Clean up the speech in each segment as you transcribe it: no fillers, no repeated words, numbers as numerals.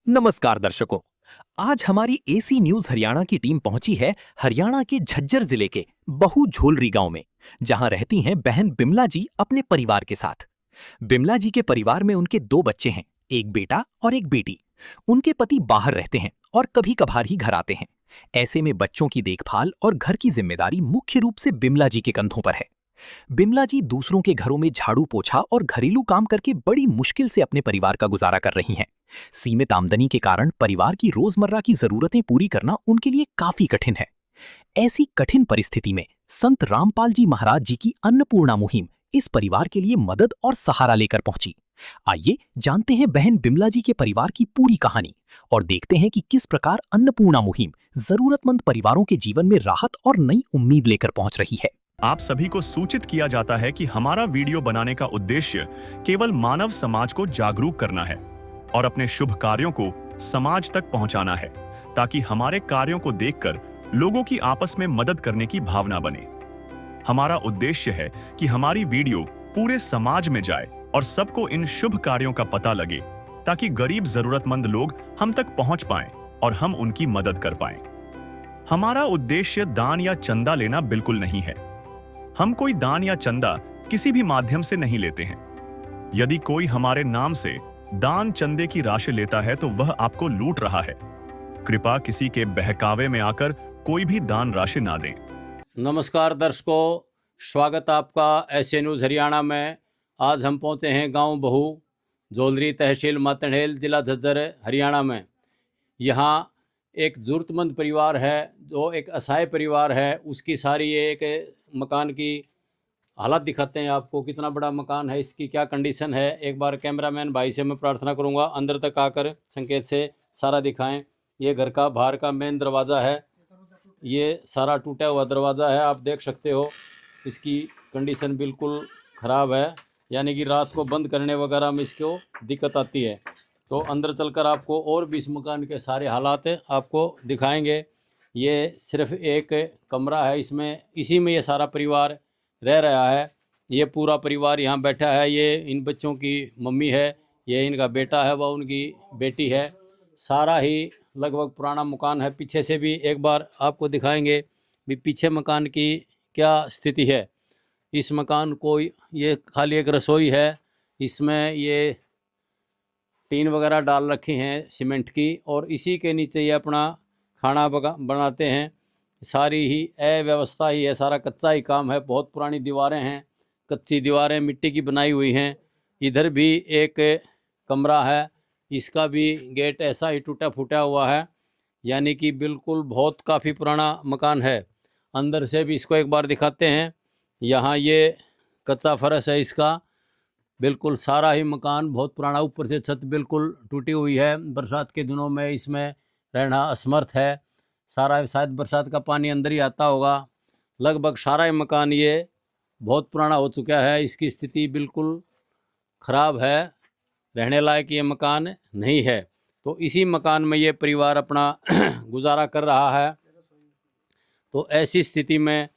नमस्कार दर्शकों। आज हमारी एसी न्यूज हरियाणा की टीम पहुंची है हरियाणा के झज्जर जिले के बहु झोलरी गांव में, जहां रहती हैं बहन बिमला जी अपने परिवार के साथ। बिमला जी के परिवार में उनके 2 बच्चे हैं, एक बेटा और एक बेटी। उनके पति बाहर रहते हैं और कभी कभार ही घर आते हैं। ऐसे में बच्चों की देखभाल और घर की जिम्मेदारी मुख्य रूप से बिमला जी के कंधों पर है। बिमला जी दूसरों के घरों में झाड़ू पोछा और घरेलू काम करके बड़ी मुश्किल से अपने परिवार का गुजारा कर रही हैं। सीमित आमदनी के कारण परिवार की रोजमर्रा की जरूरतें पूरी करना उनके लिए काफी कठिन है। ऐसी कठिन परिस्थिति में संत रामपाल जी महाराज जी की अन्नपूर्णा मुहिम इस परिवार के लिए मदद और सहारा लेकर पहुंची। आइए जानते हैं बहन बिमला जी के परिवार की पूरी कहानी और देखते हैं कि किस प्रकार अन्नपूर्णा मुहिम जरूरतमंद परिवारों के जीवन में राहत और नई उम्मीद लेकर पहुंच रही है। आप सभी को सूचित किया जाता है कि हमारा वीडियो बनाने का उद्देश्य केवल मानव समाज को जागरूक करना है और अपने शुभ कार्यों को समाज तक पहुंचाना है, ताकि हमारे कार्यों को देखकर लोगों की आपस में मदद करने की भावना बने। हमारा उद्देश्य है कि हमारी वीडियो पूरे समाज में जाए और सबको इन शुभ कार्यों का पता लगे, ताकि गरीब जरूरतमंद लोग हम तक पहुंच पाएं और हम उनकी मदद कर पाएं। हमारा उद्देश्य दान या चंदा लेना बिल्कुल नहीं है। हम कोई दान या चंदा किसी भी माध्यम से नहीं लेते हैं। यदि कोई हमारे नाम से दान चंदे की राशि लेता है तो वह आपको लूट रहा है। कृपया किसी के बहकावे में आकर कोई भी दान राशि ना दें। नमस्कार दर्शकों, स्वागत आपका एसए न्यूज़ हरियाणा में। आज हम पहुंचे हैं गांव बहु झोलरी, तहसील मातंडेल, जिला झज्जर, हरियाणा में। यहां एक ज़रूरतमंद परिवार है, जो एक असहाय परिवार है। उसकी सारी एक मकान की हालत दिखाते हैं आपको, कितना बड़ा मकान है, इसकी क्या कंडीशन है। एक बार कैमरामैन भाई से मैं प्रार्थना करूंगा अंदर तक आकर संकेत से सारा दिखाएं। ये घर का बाहर का मेन दरवाज़ा है, ये सारा टूटा हुआ दरवाज़ा है, आप देख सकते हो। इसकी कंडीशन बिल्कुल ख़राब है, यानी कि रात को बंद करने वगैरह में इसको दिक्कत आती है। तो अंदर चलकर आपको और भी इस मकान के सारे हालात आपको दिखाएंगे। ये सिर्फ एक कमरा है, इसमें इसी में ये सारा परिवार रह रहा है। ये पूरा परिवार यहाँ बैठा है। ये इन बच्चों की मम्मी है, ये इनका बेटा है, वह उनकी बेटी है। सारा ही लगभग पुराना मकान है। पीछे से भी एक बार आपको दिखाएंगे भी पीछे मकान की क्या स्थिति है। इस मकान को ये खाली एक रसोई है, इसमें ये टीन वगैरह डाल रखी हैं सीमेंट की, और इसी के नीचे ये अपना खाना बनाते हैं। सारी ही अव्यवस्था ही है, सारा कच्चा ही काम है। बहुत पुरानी दीवारें हैं, कच्ची दीवारें मिट्टी की बनाई हुई हैं। इधर भी एक कमरा है, इसका भी गेट ऐसा ही टूटा फूटा हुआ है, यानी कि बिल्कुल बहुत काफ़ी पुराना मकान है। अंदर से भी इसको एक बार दिखाते हैं। यहाँ ये कच्चा फर्श है इसका, बिल्कुल सारा ही मकान बहुत पुराना। ऊपर से छत बिल्कुल टूटी हुई है, बरसात के दिनों में इसमें रहना असमर्थ है। सारा शायद बरसात का पानी अंदर ही आता होगा। लगभग सारा ही मकान ये बहुत पुराना हो चुका है, इसकी स्थिति बिल्कुल ख़राब है, रहने लायक ये मकान नहीं है। तो इसी मकान में ये परिवार अपना गुजारा कर रहा है। तो ऐसी स्थिति में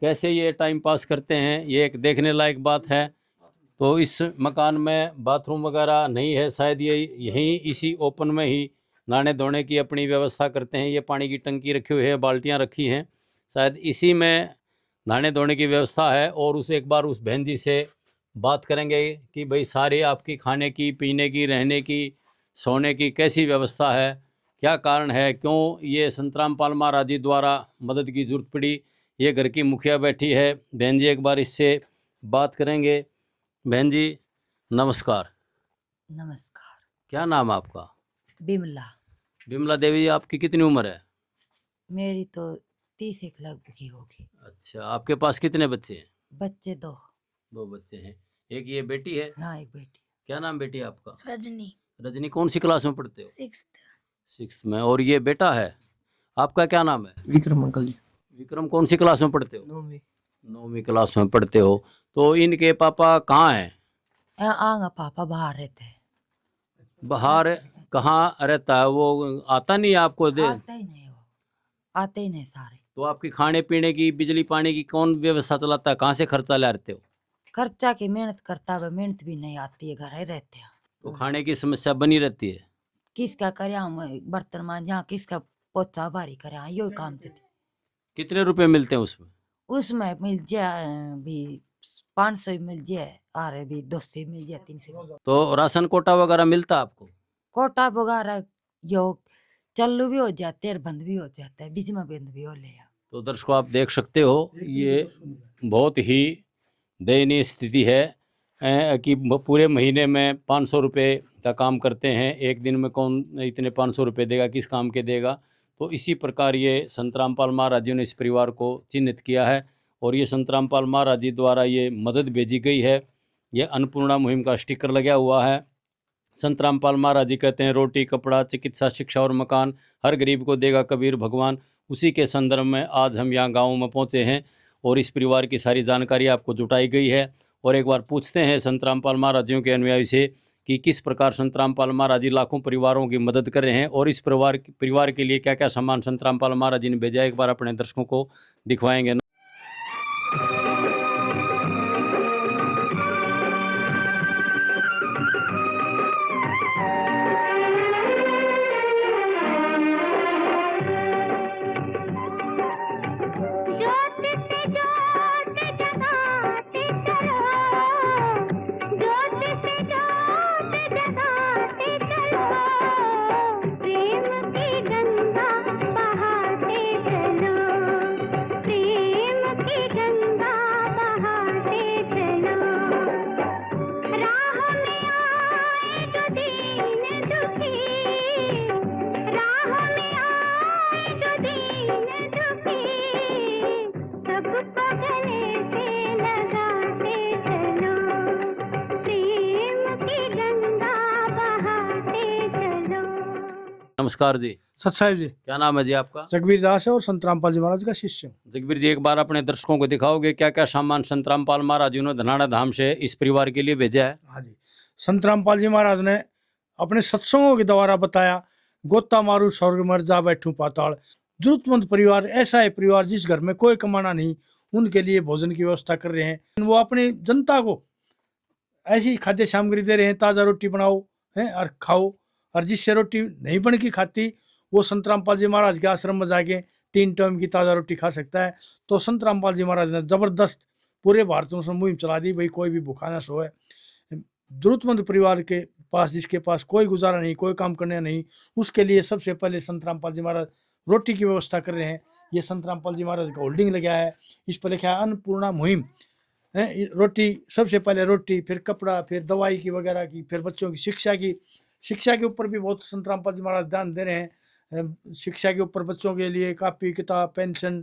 कैसे ये टाइम पास करते हैं, ये एक देखने लायक बात है। तो इस मकान में बाथरूम वगैरह नहीं है, शायद ये यहीं इसी ओपन में ही नहाने धोने की अपनी व्यवस्था करते हैं। ये पानी की टंकी रखी हुई है, बाल्टियां रखी हैं, शायद इसी में नहाने धोने की व्यवस्था है। और उस एक बार उस बहन जी से बात करेंगे कि भाई सारे आपकी खाने की, पीने की, रहने की, सोने की कैसी व्यवस्था है, क्या कारण है, क्यों ये संत रामपाल महाराज जी द्वारा मदद की ज़रूरत पड़ी। ये घर की मुखिया बैठी है बहन जी, एक बार इससे बात करेंगे। बहन जी नमस्कार। नमस्कार। क्या नाम है आपका? बिमला। बिमला देवी जी, आपकी कितनी उम्र है? मेरी तो 30 एक लगभग की होगी। अच्छा, आपके पास कितने बच्चे हैं? बच्चे 2। 2 बच्चे हैं, एक ये बेटी है? हाँ, एक बेटी। क्या नाम बेटी है आपका? रजनी। रजनी, कौन सी क्लास में पढ़ते हो? 6th। 6th में। और ये बेटा है आपका, क्या नाम है? विक्रम अंकल जी। विक्रम, कौन सी क्लास में पढ़ते हो? 9वीं। 9वीं क्लास में पढ़ते हो। तो इनके पापा कहाँ हैं? आंगा पापा बाहर रहते हैं। बाहर कहाँ रहता है वो? आता नहीं आपको दे? आते ही नहीं, वो आते ही नहीं सारे। तो आपकी खाने पीने की, बिजली पानी की कौन व्यवस्था चलाता है? कहाँ से खर्चा लाते हो? खर्चा की मेहनत करता है, मेहनत भी नहीं आती है, घर ही रहते हैं। तो खाने की समस्या बनी रहती है। किसका करे हम बर्तन मांज जहाँ किसका पोछा भारी करे हाँ यो काम थे कितने रुपए मिलते हैं उसमें? उसमें मिल जाए भी 500 मिल जाए और भी 200 मिल जाए 300 तो राशन कोटा वगैरह मिलता आपको? कोटा वगैरह यो चालू भी हो जाते हैं और बंद भी हो जाता है बीच में बंद भी हो ले तो दर्शकों आप देख सकते हो ये बहुत ही दयनीय स्थिति है कि पूरे महीने में 500 रुपये का काम करते हैं, एक दिन में कौन इतने 500 रुपये देगा, किस काम के देगा। तो इसी प्रकार ये संत रामपाल महाराज जी ने इस परिवार को चिन्हित किया है और ये संत रामपाल महाराज जी द्वारा ये मदद भेजी गई है। ये अन्नपूर्णा मुहिम का स्टिकर लगा हुआ है। संत रामपाल महाराज जी कहते हैं रोटी कपड़ा चिकित्सा शिक्षा और मकान हर गरीब को देगा कबीर भगवान। उसी के संदर्भ में आज हम यहाँ गाँव में पहुँचे हैं और इस परिवार की सारी जानकारी आपको जुटाई गई है। और एक बार पूछते हैं संत रामपाल महाराज जी के अनुयायी से कि किस प्रकार संत रामपाल महाराज जी लाखों परिवारों की मदद कर रहे हैं और इस परिवार के लिए क्या क्या सामान संत रामपाल महाराज जी ने भेजा, एक बार अपने दर्शकों को दिखवाएंगे। नमस्कार जी। सत साहिब जी। क्या नाम है जी आपका? जगबीर दास है और संत रामपाल जी महाराज का शिष्य हूँ। जगबीर जी, एक बार अपने दर्शकों को दिखाओगे क्या क्या सामान संत रामपाल महाराज जी ने धनाड़ा धाम से इस परिवार के लिए भेजा है? हाँ जी, संत रामपाल जी महाराज ने अपने सत्संगों के द्वारा बताया, गोता मारू स्वर्ग मर जा बैठू पाताल। जरूरतमंद परिवार ऐसा है परिवार जिस घर में कोई कमाना नहीं, उनके लिए भोजन की व्यवस्था कर रहे हैं। वो अपनी जनता को ऐसी खाद्य सामग्री दे रहे हैं, ताज़ा रोटी बनाओ है और खाओ। और जिससे रोटी नहीं बन की खाती वो संत रामपाल जी महाराज के आश्रम में जाके 3 टाइम की ताज़ा रोटी खा सकता है। तो संत रामपाल जी महाराज ने ज़बरदस्त पूरे भारत में मुहिम चला दी, भाई कोई भी भूखा ना सोए। जरूरतमंद परिवार के पास जिसके पास कोई गुजारा नहीं, कोई काम करने नहीं, उसके लिए सबसे पहले संत रामपाल जी महाराज रोटी की व्यवस्था कर रहे हैं। ये संत रामपाल जी महाराज का होल्डिंग लगा है, इस पर लिखा है अन्नपूर्णा मुहिम है। रोटी सबसे पहले रोटी, फिर कपड़ा, फिर दवाई की वगैरह की, फिर बच्चों की शिक्षा के ऊपर भी बहुत संत रामपाल जी महाराज ध्यान दे रहे हैं। शिक्षा के ऊपर बच्चों के लिए कापी किताब पेंशन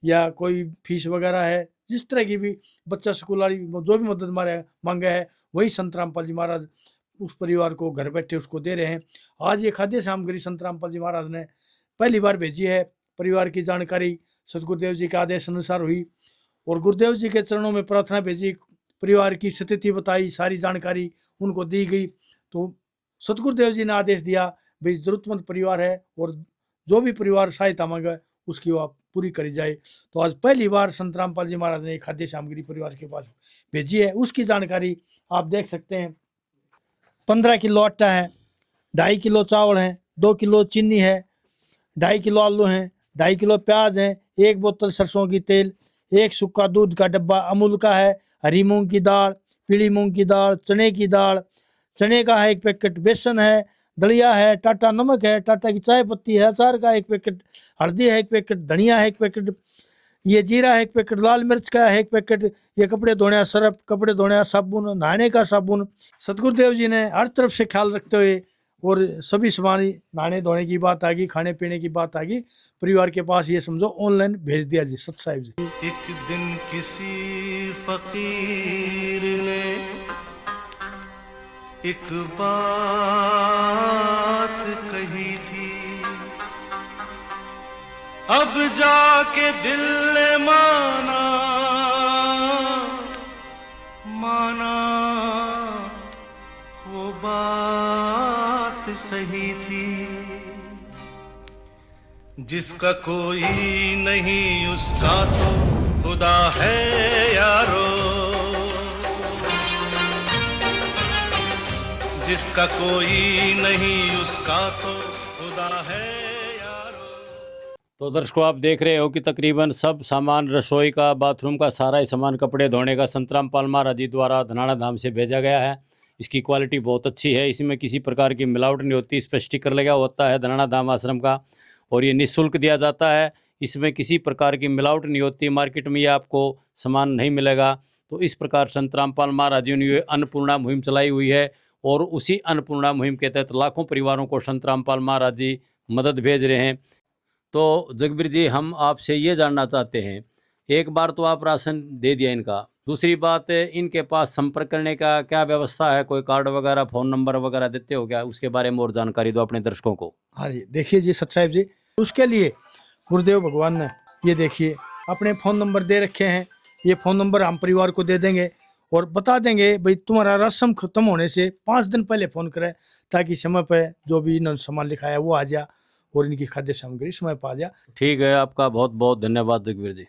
या कोई फीस वगैरह है, जिस तरह की भी बच्चा स्कूल वाली जो भी मदद मांगे है वही संत रामपाल जी महाराज उस परिवार को घर बैठे उसको दे रहे हैं। आज ये खाद्य सामग्री संत रामपाल जी महाराज ने पहली बार भेजी है। परिवार की जानकारी सतगुरुदेव जी के आदेश अनुसार हुई और गुरुदेव जी के चरणों में प्रार्थना भेजी, परिवार की स्थिति बताई, सारी जानकारी उनको दी गई। तो सतगुरुदेव जी ने आदेश दिया भाई जरूरतमंद परिवार है और जो भी परिवार सहायता मांगे उसकी वो पूरी करी जाए। तो आज पहली बार संत रामपाल जी महाराज ने खाद्य सामग्री परिवार के पास भेजी है। उसकी जानकारी आप देख सकते हैं। 15 किलो आटा है, 2.5 किलो चावल है, 2 किलो चीनी है, 2.5 किलो आलू हैं, 2.5 किलो प्याज है, 1 बोतल सरसों की तेल, 1 सूखा दूध का डब्बा अमूल का है, हरी मूंग की दाल, पीली मूंग की दाल, चने की दाल, चने का है 1 पैकेट, बेसन है, दलिया है, टाटा नमक है, टाटा की चाय पत्ती है, अचार का 1 पैकेट, हल्दी है 1 पैकेट, धनिया है 1 पैकेट, ये जीरा है 1 पैकेट, लाल मिर्च का है 1 पैकेट, ये कपड़े धोने सर्फ, कपड़े धोने साबुन, नहाने का साबुन। सतगुरुदेव जी ने हर तरफ से ख्याल रखते हुए और सभी सामान नहाने धोने की बात आ गई, खाने पीने की बात आ गई, परिवार के पास ये समझो ऑनलाइन भेज दिया जी। सत साहिब जी। एक दिन किसी फकीर ने एक बात कही थी, अब जाके दिल ने माना वो बात सही थी। जिसका कोई नहीं उसका तो खुदा है यारो, जिसका कोई नहीं उसका तो खुदा है यारो। तो दर्शकों, आप देख रहे हो कि तकरीबन सब सामान, रसोई का, बाथरूम का सारा ही सामान, कपड़े धोने का संत रामपाल महाराज जी द्वारा धनाड़ा धाम से भेजा गया है। इसकी क्वालिटी बहुत अच्छी है, इसमें किसी प्रकार की मिलावट नहीं होती। इस पर स्टिकर लगा होता है धनाड़ा धाम आश्रम का और ये निःशुल्क दिया जाता है। इसमें किसी प्रकार की मिलावट नहीं होती। मार्केट में ये आपको सामान नहीं मिलेगा। तो इस प्रकार संत रामपाल महाराज जी ने ये अन्नपूर्णा मुहिम चलाई हुई है और उसी अन्नपूर्णा मुहिम के तहत लाखों परिवारों को संत रामपाल महाराज जी मदद भेज रहे हैं। तो जगबीर जी, हम आपसे ये जानना चाहते हैं, एक बार तो आप राशन दे दिया इनका, दूसरी बात इनके पास संपर्क करने का क्या व्यवस्था है? कोई कार्ड वगैरह, फ़ोन नंबर वगैरह देते हो क्या? उसके बारे में और जानकारी दो अपने दर्शकों को। हाँ जी, देखिए जी सत साहिब जी, उसके लिए गुरुदेव भगवान ने ये देखिए अपने फ़ोन नंबर दे रखे हैं। ये फ़ोन नंबर हम परिवार को दे देंगे और बता देंगे भाई तुम्हारा राशन खत्म होने से 5 दिन पहले फ़ोन करें, ताकि समय पर जो भी इन्होंने सामान लिखा है वो आ जाए और इनकी खाद्य सामग्री समय पर आ जाए। ठीक है, आपका बहुत बहुत धन्यवाद जगबीर जी।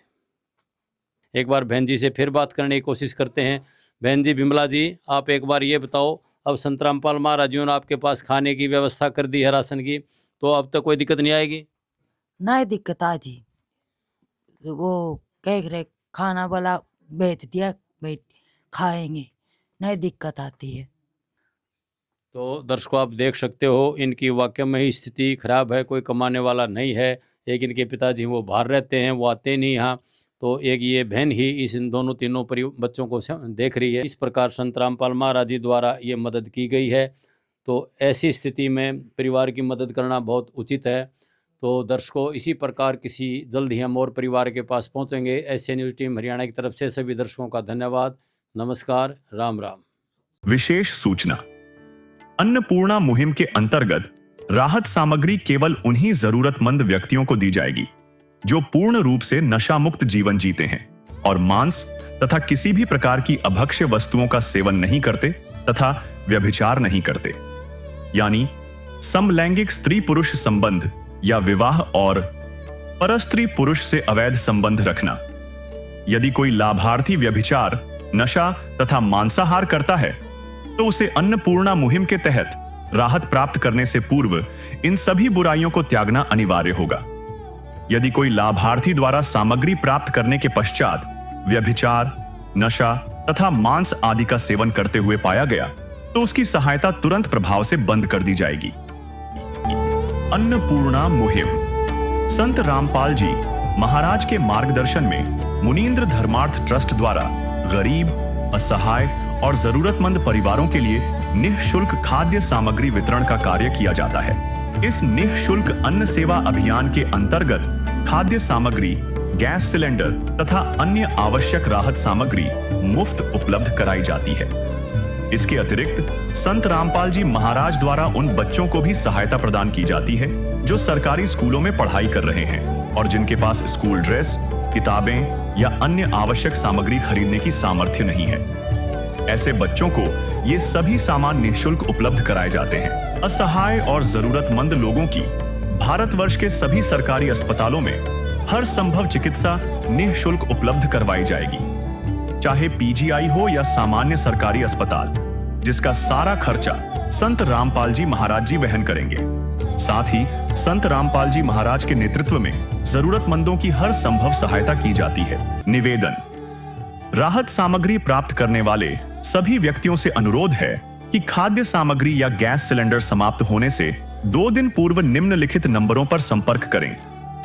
एक बार बहन जी से फिर बात करने की कोशिश करते हैं। बहन जी, बिमला जी, आप एक बार ये बताओ, अब संत रामपाल महाराज जी ने आपके पास खाने की व्यवस्था कर दी है राशन की, तो अब तक कोई दिक्कत नहीं आएगी? नहीं दिक्कत आ जी, वो कह रहे खाना वाला बेच दिया भाई, खाएंगे, नहीं दिक्कत आती है। तो दर्शकों, आप देख सकते हो इनकी वाकई में ही स्थिति खराब है। कोई कमाने वाला नहीं है। एक इनके पिताजी वो बाहर रहते हैं, वो आते नहीं यहाँ। तो एक ये बहन ही इन दोनों तीनों बच्चों को देख रही है। इस प्रकार संत रामपाल महाराज जी द्वारा ये मदद की गई है। तो ऐसी स्थिति में परिवार की मदद करना बहुत उचित है। तो दर्शकों, इसी प्रकार किसी जल्द ही हम और परिवार के पास पहुँचेंगे। एसए न्यूज़ टीम हरियाणा की तरफ से सभी दर्शकों का धन्यवाद। नमस्कार, राम राम। विशेष सूचना, अन्नपूर्णा मुहिम के अंतर्गत राहत सामग्री केवल उन्हीं जरूरतमंद व्यक्तियों को दी जाएगी जो पूर्ण रूप से नशा मुक्त जीवन जीते हैं और मांस तथा किसी भी प्रकार की अभक्ष्य वस्तुओं का सेवन नहीं करते तथा व्यभिचार नहीं करते, यानी समलैंगिक स्त्री पुरुष संबंध या विवाह और परस्त्री पुरुष से अवैध संबंध रखना। यदि कोई लाभार्थी व्यभिचार, नशा तथा मांसाहार करता है तो उसे अन्नपूर्णा मुहिम के तहत राहत प्राप्त करने से पूर्व इन सभी बुराइयों को त्यागना अनिवार्य होगा। यदि कोई लाभार्थी द्वारा सामग्री प्राप्त करने के पश्चात व्यभिचार, नशा तथा मांस आदि का सेवन करते हुए पाया गया तो उसकी सहायता तुरंत प्रभाव से बंद कर दी जाएगी। अन्नपूर्णा मुहिम संत रामपाल जी महाराज के मार्गदर्शन में मुनींद्र धर्मार्थ ट्रस्ट द्वारा गरीब, असहाय और जरूरतमंद परिवारों के लिए निःशुल्क खाद्य सामग्री वितरण का कार्य किया जाता है। इस निःशुल्क अन्न सेवा अभियान के अंतर्गत खाद्य सामग्री, गैस सिलेंडर तथा अन्य आवश्यक राहत सामग्री मुफ्त उपलब्ध कराई जाती है। इसके अतिरिक्त संत रामपाल जी महाराज द्वारा उन बच्चों को भी सहायता प्रदान की जाती है जो सरकारी स्कूलों में पढ़ाई कर रहे हैं और जिनके पास स्कूल ड्रेस, किताबें या अन्य आवश्यक सामग्री खरीदने की सामर्थ्य नहीं है। ऐसे बच्चों को ये सभी सामान निःशुल्क उपलब्ध कराए जाते हैं। असहाय और जरूरतमंद लोगों की भारतवर्ष के सभी सरकारी अस्पतालों में हर संभव चिकित्सा निःशुल्क उपलब्ध करवाई जाएगी, चाहे पीजीआई हो या सामान्य सरकारी अस्पताल, जिसका सारा खर्चा संत रामपाल जी महाराज जी वहन करेंगे। साथ ही संत रामपाल जी महाराज के नेतृत्व में जरूरतमंदों की हर संभव सहायता की जाती है। निवेदन, राहत सामग्री प्राप्त करने वाले सभी व्यक्तियों से अनुरोध है कि खाद्य सामग्री या गैस सिलेंडर समाप्त होने से 2 दिन पूर्व निम्नलिखित नंबरों पर संपर्क करें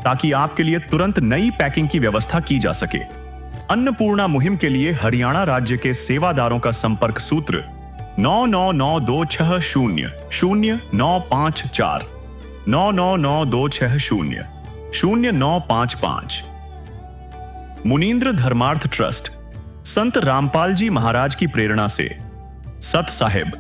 ताकि आपके लिए तुरंत नई पैकिंग की व्यवस्था की जा सके। अन्नपूर्णा मुहिम के लिए हरियाणा राज्य के सेवादारों का संपर्क सूत्र 9992600954 9992600955। मुनींद्र धर्मार्थ ट्रस्ट संत रामपाल जी महाराज की प्रेरणा से सत साहिब